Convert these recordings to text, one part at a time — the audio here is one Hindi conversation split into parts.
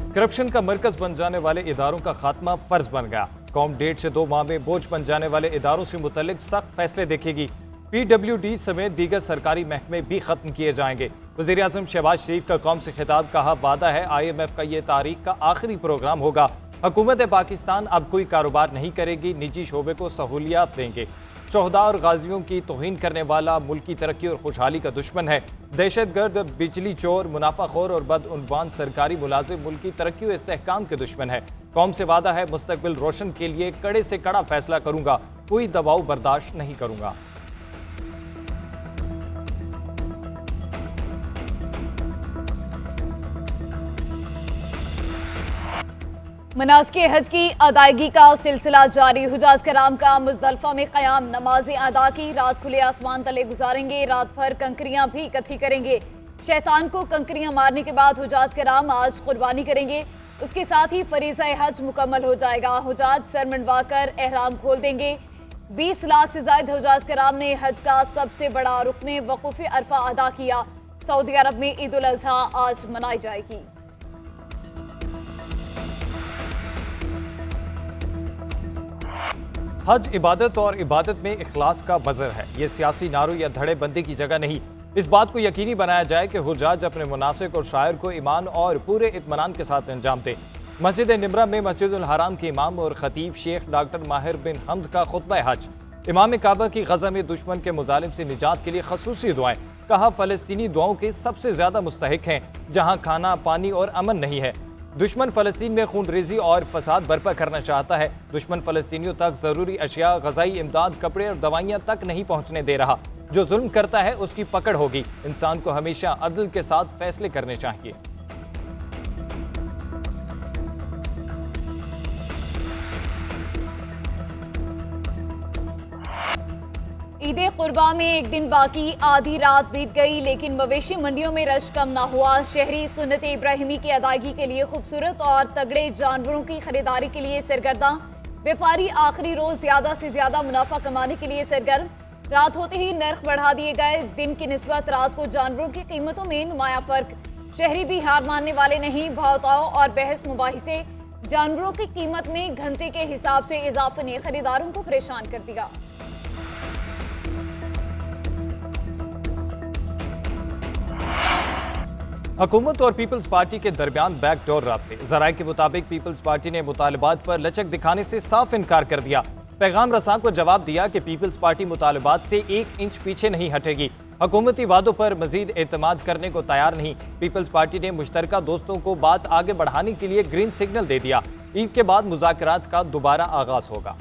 करप्शन का मरकज बन जाने वाले इदारों का खात्मा फर्ज बन गया। कौम 1.5 से 2 माह में बोझ बन जाने वाले इदारों से मुतल्लिक सख्त फैसले देखेगी। PWD समेत दीगर सरकारी महकमे भी खत्म किए जाएंगे। वज़ीर आज़म शहबाज शरीफ का कौम से खिताब, कहा वादा है IMF का ये तारीख का आखिरी प्रोग्राम होगा। हुकूमत पाकिस्तान अब कोई कारोबार नहीं करेगी, निजी शोबे को सहूलियात देंगे। शोहदा और गाजियों की तौहीन करने वाला मुल्क की तरक्की और खुशहाली का दुश्मन है। दहशतगर्द, बिजली चोर, मुनाफाखोर और बदउनवान सरकारी मुलाजिम मुल्क की तरक्की और इस्तेहकाम के दुश्मन है। कौम से वादा है मुस्तकबिल रोशन के लिए कड़े से कड़ा फैसला करूंगा, कोई दबाव बर्दाश्त नहीं करूंगा। मनासिक हज की अदायगी का सिलसिला जारी। हुजाज कराम का मुज़दलिफा में क़याम, नमाज़ें अदा की, रात खुले आसमान तले गुजारेंगे, रात भर कंकरियां भी इकट्ठी करेंगे। शैतान को कंकरियां मारने के बाद हुजाज कराम आज कुर्बानी करेंगे। उसके साथ ही फरीज़ा हज मुकम्मल हो जाएगा। हुजाज सर मंडवा कर एहराम खोल देंगे। 20 लाख से ज्यादा हुजाज कराम ने हज का सबसे बड़ा रुकने वक़ूफ़ अरफा अदा किया। सऊदी अरब में ईद उल अज़हा आज मनाई जाएगी। हज इबादत और इबादत में इखलास का बज़र है। ये सियासी नारों या धड़ेबंदी की जगह नहीं। इस बात को यकीनी बनाया जाए कि हुज्जाज अपने मुनासिक और शायर को ईमान और पूरे इत्मीनान के साथ अंजाम दे। मस्जिद निमरा में मस्जिदुल हराम के इमाम और खतीब शेख डॉक्टर माहिर बिन हमद का खुतबा हज। इमाम काबा की गज़ा में दुश्मन के मुजालिम से निजात के लिए खसूसी दुआएं। कहा फ़लस्तीनी दुआओं के सबसे ज़्यादा मुस्तहिक हैं, जहाँ खाना, पानी और अमन नहीं है। दुश्मन फ़लस्तीन में खून रेजी और फसाद बर्पा करना चाहता है। दुश्मन फ़लस्तीनियों तक ज़रूरी अशिया, ग़ज़ाई इमदाद, कपड़े और दवाइयाँ तक नहीं पहुँचने दे रहा। जो जुल्म करता है उसकी पकड़ होगी। इंसान को हमेशा अदल के साथ फैसले करने चाहिए। ईद कुर्बा में एक दिन बाकी, आधी रात बीत गई, लेकिन मवेशी मंडियों में रश कम ना हुआ। शहरी सुन्नत इब्राहिमी की अदायगी के लिए खूबसूरत और तगड़े जानवरों की खरीदारी के लिए सरगर्दा। व्यापारी आखिरी रोज ज्यादा से ज्यादा मुनाफा कमाने के लिए सरगर्म। रात होते ही नर्ख बढ़ा दिए गए। दिन की निस्बत रात को जानवरों की कीमतों में नुमाया फर्क। शहरी भी हार मानने वाले नहीं। भावताओं और बहस मुबाहिसे जानवरों की कीमत में घंटे के हिसाब से इजाफे ने खरीदारों को परेशान कर दिया। हुकूमत और पीपल्स पार्टी के दरमियान बैकडोर राब्ते। जराये के मुताबिक पीपल्स पार्टी ने मुतालबात पर लचक दिखाने से साफ इनकार कर दिया। पैगाम रसां को जवाब दिया कि पीपल्स पार्टी मुतालबात से 1 इंच पीछे नहीं हटेगी। हुकूमती वादों पर मजीद एतमाद करने को तैयार नहीं। पीपल्स पार्टी ने मुश्तरका दोस्तों को बात आगे बढ़ाने के लिए ग्रीन सिग्नल दे दिया। ईद के बाद मुज़ाकरात का दोबारा आगाज होगा।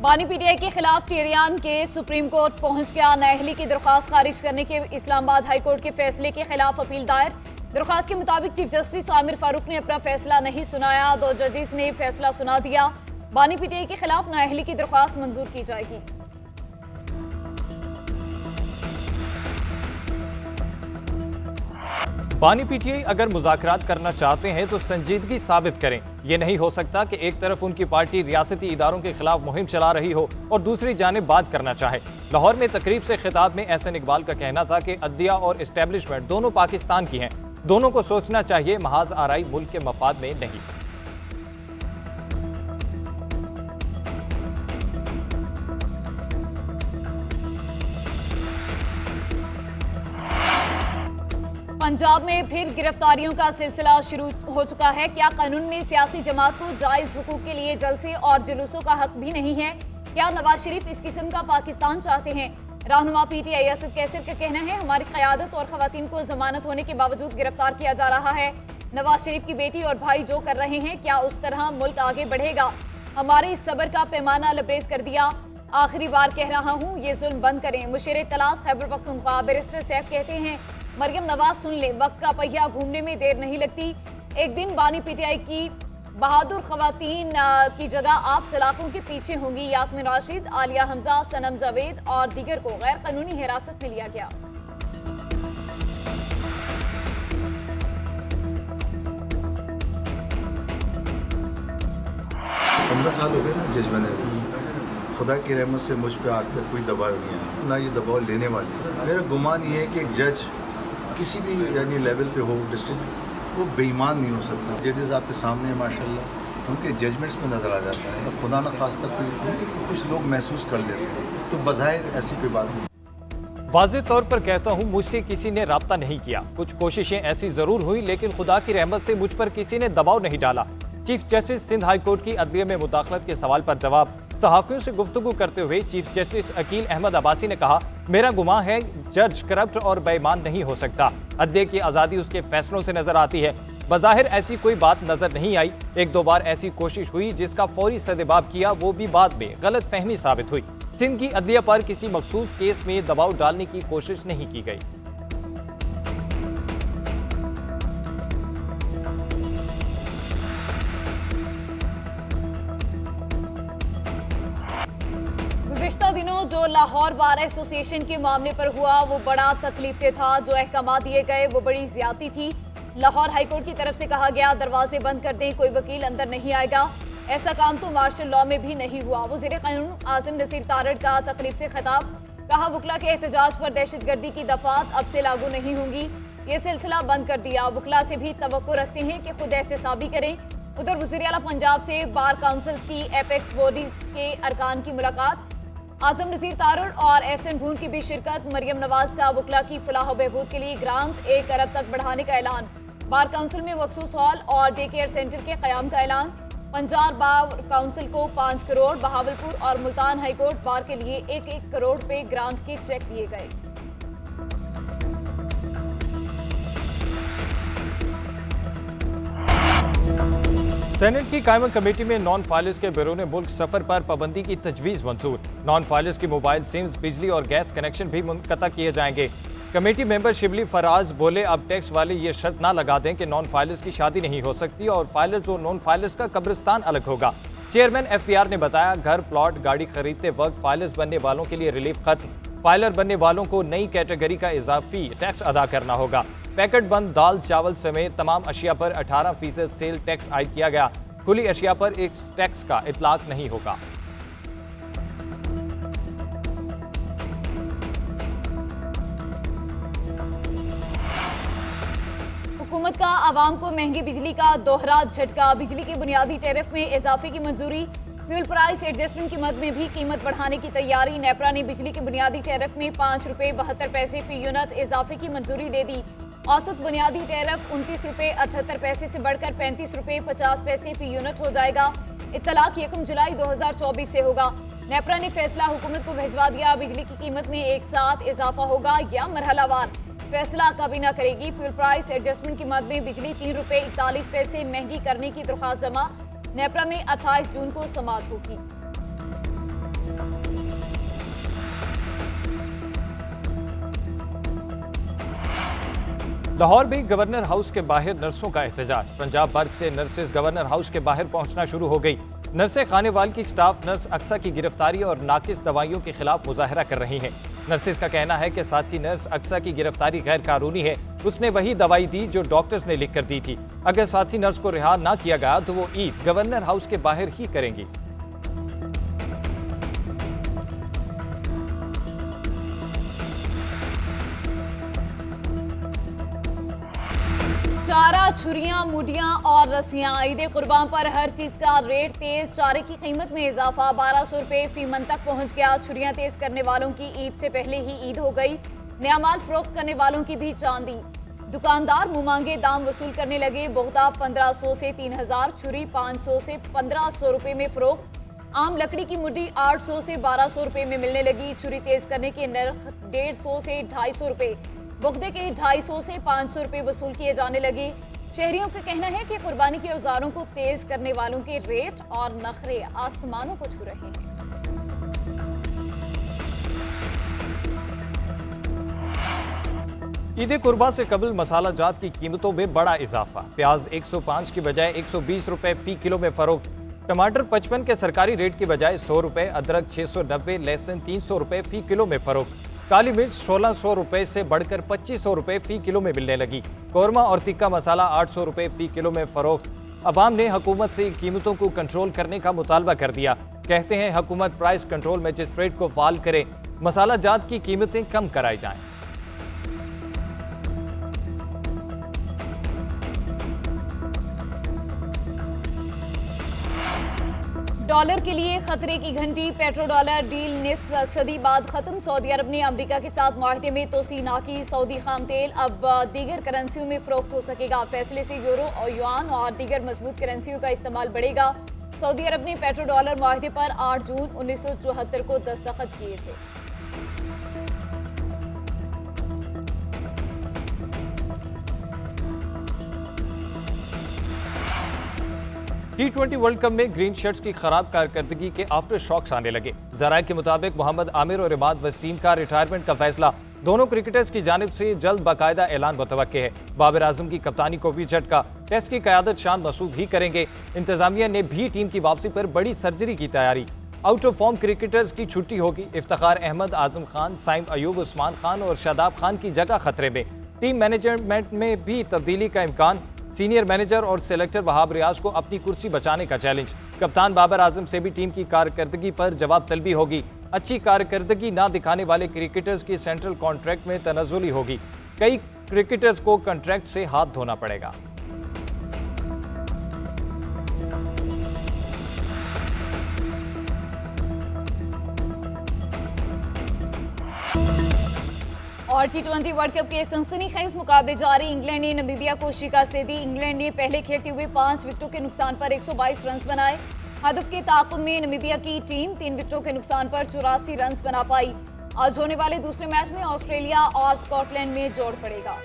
बानी PTI के खिलाफ टेहरान के सुप्रीम कोर्ट पहुंच गया। नाअहली की दरख्वास्त खारिज करने के इस्लामाबाद हाई कोर्ट के फैसले के खिलाफ अपील दायर। दरख्वास्त के मुताबिक चीफ जस्टिस आमिर फारूक ने अपना फैसला नहीं सुनाया। 2 जजेस ने फैसला सुना दिया। बानी PTI के खिलाफ नाअहली की दरख्वास्त मंजूर की जाएगी। बानी PTI अगर मुज़ाकरात करना चाहते हैं तो संजीदगी साबित करें। यह नहीं हो सकता कि एक तरफ उनकी पार्टी रियासती इदारों के खिलाफ मुहिम चला रही हो और दूसरी जानिब बात करना चाहे। लाहौर में तकरीब से खिताब में एहसन इकबाल का कहना था कि अदलिया और इस्टेब्लिशमेंट दोनों पाकिस्तान की हैं। दोनों को सोचना चाहिए, महाज आराई मुल्क के मफाद में नहीं। पंजाब में फिर गिरफ्तारियों का सिलसिला शुरू हो चुका है। क्या कानून में सियासी जमात को जायज हुकूक के लिए जलसे और जुलूसों का हक भी नहीं है? क्या नवाज शरीफ इस किस्म का पाकिस्तान चाहते हैं? रहनुमा PTI असद कैसर का कहना है, हमारी क़यादत और ख़वातीन को जमानत होने के बावजूद गिरफ्तार किया जा रहा है। नवाज शरीफ की बेटी और भाई जो कर रहे हैं, क्या उस तरह मुल्क आगे बढ़ेगा? हमारे इस सब्र का पैमाना लबरेज कर दिया। आखिरी बार कह रहा हूँ, ये जुल्म बंद करें। मुशीर तलाक खैबर पख्तूनख्वा बैरिस्टर सैफ कहते हैं, मरियम नवाज सुन ले, वक्त का पहिया घूमने में देर नहीं लगती। एक दिन बानी PTI की बहादुर खवातीन की जगह आप सलाखों के पीछे होंगी। यास्मीन राशिद, आलिया हमजा, सनम जावेद और दीगर को गैर कानूनी हिरासत में लिया गया। 15 साल हो गए ना जज बने। खुदा की रहमत से मुझ पे आज तक कोई दबाव नहीं आया, ना ये दबाव लेने वाले। मेरा गुमान ये है कि एक जज किसी भी यानी लेवल पे हो डिस्ट्रिक्ट, वो बेईमान नहीं हो सकता। जजेस आपके सामने है माशाल्लाह, उनके जजमेंट्स में नज़र आ जाता है। खुदा न खास्ता कोई कुछ लोग महसूस कर लेते हैं, तो बज़ाहिर ऐसी कोई बात नहीं। वाज़ेह तौर पर कहता हूँ, मुझसे किसी ने राब्ता नहीं किया। कुछ कोशिशें ऐसी ज़रूर हुई, लेकिन खुदा की रहमत से मुझ पर किसी ने दबाव नहीं डाला। Chief justice Sindh high court की अदलिया में मुदाखलत के सवाल पर जवाब सहाफ़ियों से गुफ्तगू करते हुए चीफ जस्टिस अकील अहमद अब्बासी ने कहा, मेरा गुमान है जज करप्ट और बेईमान नहीं हो सकता। अदलिया की आज़ादी उसके फैसलों से नजर आती है। बज़ाहिर ऐसी कोई बात नजर नहीं आई। एक दो बार ऐसी कोशिश हुई जिसका फौरी सदेबाब किया, वो भी बाद में गलत फहमी साबित हुई। सिंध की अदलिया पर किसी मखसूस केस में दबाव डालने की कोशिश नहीं की गई। गुज़िश्ता दिनों जो लाहौर बार एसोसिएशन के मामले पर हुआ, वो बड़ा तकलीफ था। जो अहकाम दिए गए वो बड़ी ज्यादती थी। लाहौर हाईकोर्ट की तरफ से कहा गया, दरवाजे बंद कर दें, कोई वकील अंदर नहीं आएगा। ऐसा काम तो मार्शल लॉ में भी नहीं हुआ। वज़ीर क़ानून आज़म नसीर तारड़ का तकरीब से खिताब, कहा वकला के एहतजाज पर दहशतगर्दी की दफात अब से लागू नहीं होंगी। ये सिलसिला बंद कर दिया। वकला से भी तवक्को रखते हैं कि खुद एहतसाबी करें। उधर वज़ीर आला पंजाब से बार काउंसिल की एपेक्स बॉडी के अरकान की मुलाकात, आज़म नसीर तारड़ और एहसन भून की भी शिरकत। मरियम नवाज का वकला की फलाह व बहबूद के लिए ग्रांट 1 अरब तक बढ़ाने का ऐलान। बार काउंसिल में मखसूस हॉल और डे केयर सेंटर के क़याम का ऐलान। पंजाब बार काउंसिल को 5 करोड़, बहावलपुर और मुल्तान हाईकोर्ट बार के लिए 1-1 करोड़ रुपए ग्रांट के चेक दिए गए। सेनेट की कायम कमेटी में नॉन फाइलर्स के बैरून मुल्क सफर पर पाबंदी की तजवीज़ मंजूर। नॉन फाइलर्स की मोबाइल सिम्स, बिजली और गैस कनेक्शन भी मुनक़ता किए जाएंगे। कमेटी मेंबर शिबली फराज बोले, अब टैक्स वाले ये शर्त ना लगा दें कि नॉन फाइलर्स की शादी नहीं हो सकती और फाइलर्स और नॉन फाइलर्स का कब्रिस्तान अलग होगा। चेयरमैन FPR ने बताया, घर, प्लॉट, गाड़ी खरीदते वक्त फाइलर्स बनने वालों के लिए रिलीफ खत्म। फाइलर बनने वालों को नई कैटेगरी का इजाफी टैक्स अदा करना होगा। पैकेट बंद दाल, चावल समेत तमाम अशिया पर 18% सेल टैक्स आयद किया गया। खुली अशिया पर इस टैक्स का इतलाक नहीं होगा। हुकूमत का आवाम को महंगी बिजली का दोहरा झटका। बिजली की बुनियादी टैरिफ में इजाफे की मंजूरी। फ्यूल प्राइस एडजस्टमेंट की मद में भी कीमत बढ़ाने की तैयारी। नेपरा ने बिजली की बुनियादी टैरिफ में 5 रुपये 72 पैसे फी यूनिट इजाफे की मंजूरी दे दी। औसत बुनियादी टैरिफ 29 रुपये 78 पैसे से बढ़कर 35 रुपये 50 पैसे फी यूनिट हो जाएगा। इत्तलाक 1 जुलाई 2024 से होगा। नेपरा ने फैसला हुकूमत को भिजवा दिया। बिजली की कीमत में एक साथ इजाफा होगा या मरहलावार, फैसला काबीना करेगी। फ्यूल प्राइस एडजस्टमेंट की मद में बिजली 3 रुपये 41 पैसे महंगी करने की दरख्वास्त जमा। नेपरा में 28 जून को समाअत होगी। लाहौर में गवर्नर हाउस के बाहर नर्सों का एहतजाज। पंजाब भर से नर्सेज गवर्नर हाउस के बाहर पहुंचना शुरू हो गई। नर्सें खानेवाल की स्टाफ नर्स अक्सा की गिरफ्तारी और नाकिस दवाइयों के खिलाफ मुजाहरा कर रही हैं। नर्सेज का कहना है कि साथी नर्स अक्सा की गिरफ्तारी गैर कानूनी है। उसने वही दवाई दी जो डॉक्टर्स ने लिख कर दी थी। अगर साथी नर्स को रिहा ना किया गया तो वो ईद गवर्नर हाउस के बाहर ही करेंगी। चारा, छुरियां, मुडियां और रस्सियां। ईद कुर्बान पर हर चीज का रेट तेज। चारे की कीमत में इजाफा, 1200 रुपए फी मन तक पहुंच गया। छुरियां तेज करने वालों की ईद से पहले ही ईद हो गई। नया माल फरोख्त करने वालों की भी चांदी। दुकानदार मुंह मांगे दाम वसूल करने लगे। बोगदा 1500 से 3000, छुरी 500 से 1500 रुपए में फरोख्त। आम लकड़ी की मुड्डी 800 से 1200 रुपए में मिलने लगी। छुरी तेज करने के नर्ख 150 से 250 रुपए, बोगदे के 250 से 500 रुपए वसूल किए जाने लगे। शहरियों का कहना है कि कुर्बानी के औजारों को तेज करने वालों के रेट और नखरे आसमानों को छू रहे हैं। ईद कुर्बा से कबल मसाला जात की कीमतों में बड़ा इजाफा। प्याज 105 की बजाय 120 रुपए फी किलो में फरोख्त। टमाटर 55 के सरकारी रेट की बजाय 100 रुपए, अदरक 690, लहसुन 300 रुपए फी किलो में फरोख्त। काली मिर्च 1600 रुपए से बढ़कर 2500 रुपए फी किलो में मिलने लगी। कौरमा और तिक्का मसाला 800 रुपए फी किलो में फरोख्त। अवाम ने हुकूमत से कीमतों को कंट्रोल करने का मुतालबा कर दिया। कहते हैं हुकूमत प्राइस कंट्रोल मजिस्ट्रेट को फाल करे, मसाला जात की कीमतें कम कराई जाएं। डॉलर के लिए खतरे की घंटी, पेट्रो डॉलर डील निस्फ सदी बाद खत्म। सऊदी अरब ने अमेरिका के साथ मुआहदे में तोसी ना की। सऊदी खाम तेल अब दीगर करेंसियों में फरोख्त हो सकेगा। फैसले से यूरो और युआन और दीगर मजबूत करेंसियों का इस्तेमाल बढ़ेगा। सऊदी अरब ने पेट्रो डॉलर मुआहदे पर 8 जून 1974 को दस्तखत किए थे। T20 वर्ल्ड कप में ग्रीन शर्ट्स की खराब कारकर्दगी के आफ्टर शॉक्स आने लगे। जराये के मुताबिक मोहम्मद आमिर और इमाद वसीम का रिटायरमेंट का फैसला दोनों क्रिकेटर्स की जानिब से जल्द बाकायदा ऐलान मुतवक्के है। बाबर आजम की कप्तानी को भी झटका, टेस्ट की क़यादत शान मसूद ही करेंगे। इंतजामिया ने भी टीम की वापसी पर बड़ी सर्जरी की तैयारी। आउट ऑफ फॉर्म क्रिकेटर्स की छुट्टी होगी। इफ्तिखार अहमद, आजम खान, साइम अयूब, उस्मान खान और शादाब खान की जगह खतरे में। टीम मैनेजमेंट में भी तब्दीली का इम्कान। सीनियर मैनेजर और सेलेक्टर वहाब रियाज को अपनी कुर्सी बचाने का चैलेंज। कप्तान बाबर आजम से भी टीम की कारकर्दगी पर जवाब तलबी होगी। अच्छी कारकर्दगी ना दिखाने वाले क्रिकेटर्स की सेंट्रल कॉन्ट्रैक्ट में तनज़ुली होगी। कई क्रिकेटर्स को कॉन्ट्रैक्ट से हाथ धोना पड़ेगा। और T20 वर्ल्ड कप के सनसनीखेज मुकाबले जारी। इंग्लैंड ने नमीबिया को शिकस्त दे दी। इंग्लैंड ने पहले खेलते हुए 5 विकेटों के नुकसान पर 122 रन बनाए। हदफ के ताक़ुब में नमीबिया की टीम 3 विकेटों के नुकसान पर 84 रन बना पाई। आज होने वाले दूसरे मैच में ऑस्ट्रेलिया और स्कॉटलैंड में जोड़ पड़ेगा।